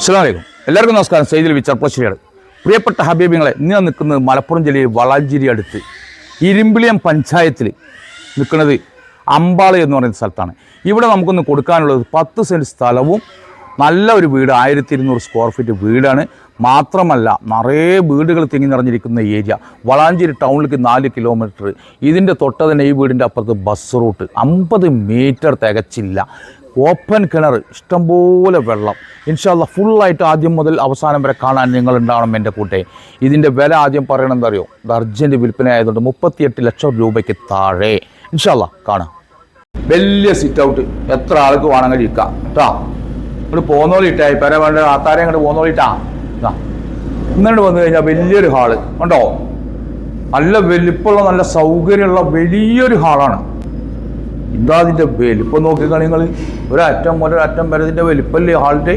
അസ്സലാമു അലൈക്കും. എല്ലാവർക്കും നമസ്കാരം. സെയ്ദിൽ വിച്ചർപ്പശ്ശേരിയാണ്. പ്രിയപ്പെട്ട ഹബീബിങ്ങളെ, ഇന്ന് നിൽക്കുന്നത് മലപ്പുറം ജില്ലയിൽ വളാഞ്ചേരി അടുത്ത് ഇരുമ്പിളിയം പഞ്ചായത്തിൽ നിൽക്കുന്നത് അമ്പാള് എന്ന് പറയുന്ന സ്ഥലത്താണ്. ഇവിടെ നമുക്കൊന്ന് കൊടുക്കാനുള്ളത് 10 സെൻറ്റ് സ്ഥലവും നല്ല ഒരു വീട്, 1200 സ്ക്വയർ ഫീറ്റ് വീടാണ്. മാത്രമല്ല നിറയെ വീടുകൾ തിങ്ങി നിറഞ്ഞിരിക്കുന്ന ഏരിയ. വളാഞ്ചേരി ടൗണിലേക്ക് 4 കിലോമീറ്റർ. ഇതിൻ്റെ തൊട്ട് തന്നെ ഈ വീടിൻ്റെ അപ്പുറത്ത് ബസ് റൂട്ട്. 50 മീറ്റർ തികച്ചില്ല. ഓപ്പൺ കിണർ, ഇഷ്ടംപോലെ വെള്ളം. ഇൻഷാ അല്ലാഹ് ഫുള്ളായിട്ട് ആദ്യം മുതൽ അവസാനം വരെ കാണാൻ നിങ്ങളുണ്ടാവണം എൻ്റെ കൂട്ടെ. ഇതിൻ്റെ വില ആദ്യം പറയണം എന്താ അറിയോ? ഇത് അർജൻറ്റ് വിൽപ്പന ആയതുകൊണ്ട് 38 ലക്ഷം രൂപയ്ക്ക് താഴെ. ഇൻഷാ അല്ലാഹ് കാണാം. വലിയ സിറ്റ് ഔട്ട്, എത്ര ആൾക്ക് വേണമെങ്കിൽ ഇരിക്കാം കേട്ടോ. ഇങ്ങോട്ട് പോന്നോളിട്ടായി പെര വേണ്ട ആത്താരെ അങ്ങോട്ട് പോന്നോളിട്ടാ. ഇങ്ങോട്ട് വന്നു കഴിഞ്ഞാൽ വലിയൊരു ഹാള് കണ്ടോ. നല്ല വലിപ്പമുള്ള നല്ല സൗകര്യമുള്ള വലിയൊരു ഹാളാണ്. എന്താ അതിൻ്റെ വലിപ്പം നോക്കിക്കളി നിങ്ങൾ. ഒരറ്റം മുതൽ അറ്റം വരെ ഇതിൻ്റെ വലിപ്പമല്ലേ ഹാളിൻ്റെ.